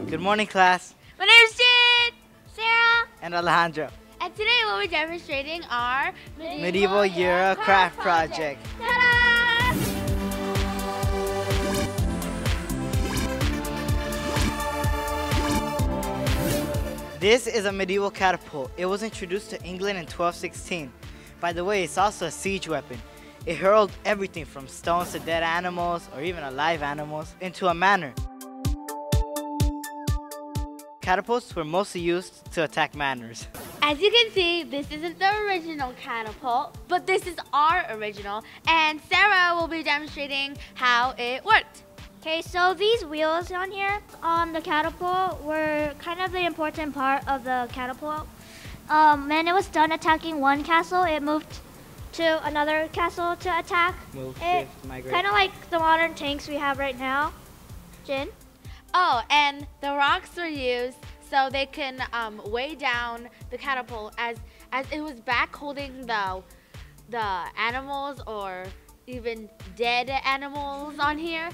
Good morning, class. My name is Jen, Sarah, And Alejandro. and today we'll be demonstrating our Medieval Era Craft Project. Ta-da! This is a medieval catapult. It was introduced to England in 1216. By the way, it's also a siege weapon. It hurled everything from stones to dead animals, or even alive animals, into a manor. Catapults were mostly used to attack manors. As you can see, this isn't the original catapult, but this is our original, and Sarah will be demonstrating how it worked. Okay, so these wheels on here on the catapult were kind of the important part of the catapult. When it was done attacking one castle, it moved to another castle to attack. Move, It shift, migrate. kind of like the modern tanks we have right now. Jin? Oh, and the rocks were used so they can weigh down the catapult as it was back holding the animals or even dead animals on here.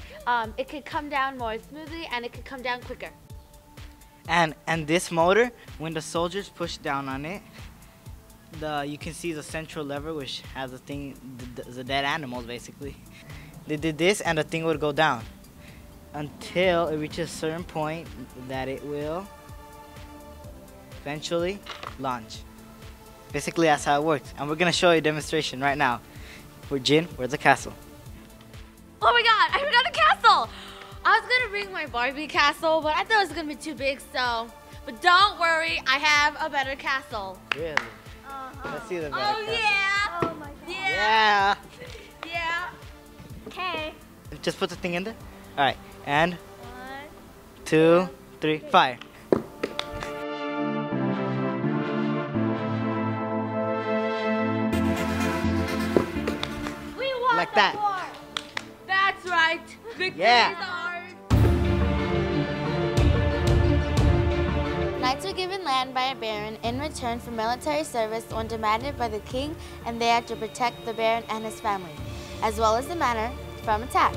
It could come down more smoothly and it could come down quicker. And this motor, when the soldiers push down on it, you can see the central lever, which has the dead animals basically. They did this, and the thing would go down until it reaches a certain point that it will eventually launch. Basically, that's how it works. And we're gonna show you a demonstration right now. For Jin, where's the castle? Oh my god, I forgot the castle! I was gonna bring my Barbie castle, but I thought it was gonna be too big, so. But don't worry, I have a better castle. Really? Let's see the better Oh castle. yeah! Oh my god. Yeah! Yeah! Okay. Just put the thing in there. All right, and 1, 2, 3, fire. We won Like the that. war! That's right! Victory Yeah. is ours! Knights were given land by a baron in return for military service when demanded by the king, and they had to protect the baron and his family, as well as the manor, from attack.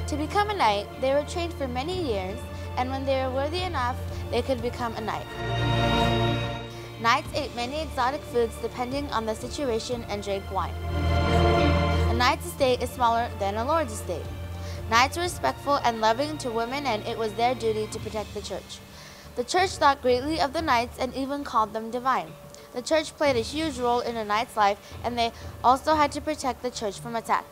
To become a knight, they were trained for many years, and when they were worthy enough, they could become a knight. Knights ate many exotic foods depending on the situation and drank wine. A knight's estate is smaller than a lord's estate. Knights were respectful and loving to women, and it was their duty to protect the church. The church thought greatly of the knights and even called them divine. The church played a huge role in a knight's life, and they also had to protect the church from attack.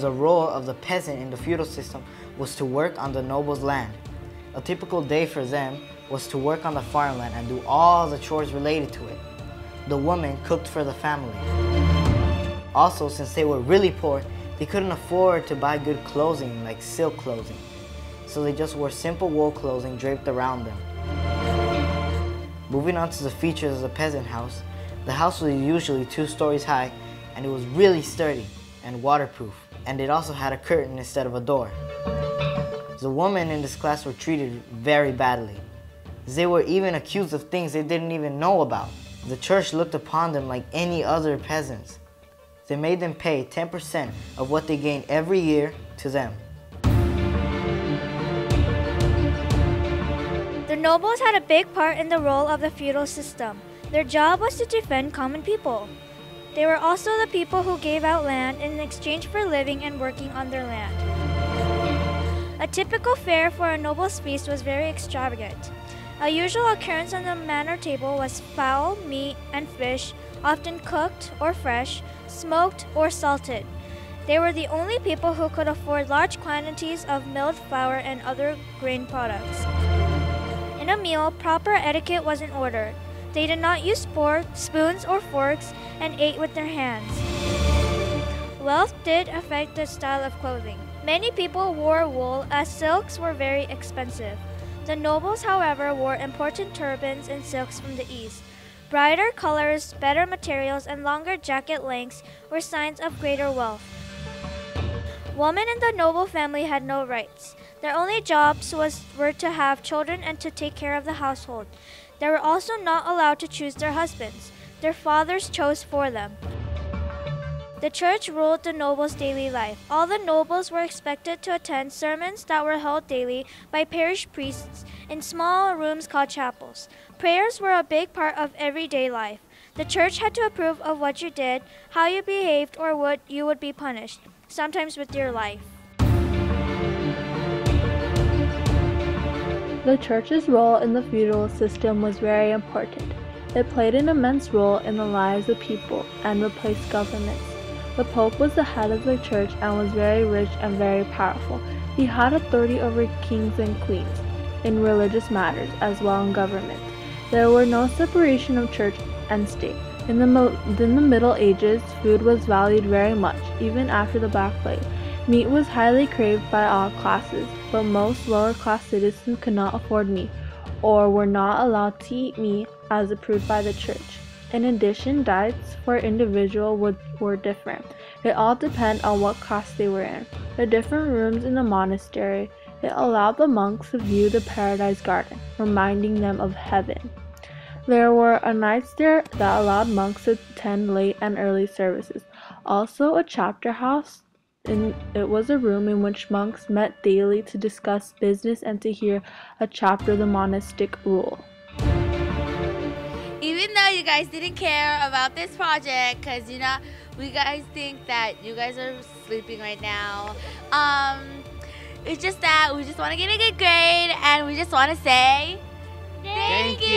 The role of the peasant in the feudal system was to work on the noble's land. A typical day for them was to work on the farmland and do all the chores related to it. The woman cooked for the family. Also, since they were really poor, they couldn't afford to buy good clothing like silk clothing, so they just wore simple wool clothing draped around them. Moving on to the features of the peasant house, the house was usually 2 stories high, and it was really sturdy and waterproof, and it also had a curtain instead of a door. The women in this class were treated very badly. They were even accused of things they didn't even know about. The church looked upon them like any other peasants. They made them pay 10% of what they gained every year to them. The nobles had a big part in the role of the feudal system. Their job was to defend common people. They were also the people who gave out land in exchange for living and working on their land. A typical fare for a noble's feast was very extravagant. A usual occurrence on the manor table was fowl, meat, and fish, often cooked or fresh, smoked or salted. They were the only people who could afford large quantities of milled flour and other grain products. In a meal, proper etiquette was in order. They did not use forks, spoons, or forks, and ate with their hands. Wealth did affect the style of clothing. Many people wore wool, as silks were very expensive. The nobles, however, wore important turbans and silks from the east. Brighter colors, better materials, and longer jacket lengths were signs of greater wealth. Women in the noble family had no rights. Their only jobs were to have children and to take care of the household. They were also not allowed to choose their husbands. Their fathers chose for them. The church ruled the nobles' daily life. All the nobles were expected to attend sermons that were held daily by parish priests in small rooms called chapels. Prayers were a big part of everyday life. The church had to approve of what you did, how you behaved, or what you would be punished, sometimes with your life. The church's role in the feudal system was very important. It played an immense role in the lives of people and replaced governments. The Pope was the head of the church and was very rich and very powerful. He had authority over kings and queens in religious matters as well in government. There were no separation of church and state. In the Middle Ages, food was valued very much, even after the Black Plague. Meat was highly craved by all classes, but most lower-class citizens could not afford meat, or were not allowed to eat meat as approved by the church. In addition, diets for individuals were different. It all depended on what class they were in. The different rooms in the monastery, it allowed the monks to view the paradise garden, reminding them of heaven. There were nights there that allowed monks to attend late and early services. Also, a chapter house. It was a room in which monks met daily to discuss business and to hear a chapter of the monastic rule. Even though you guys didn't care about this project, because we guys think that you guys are sleeping right now, it's just that we just want to get a good grade, and we just want to say thank you.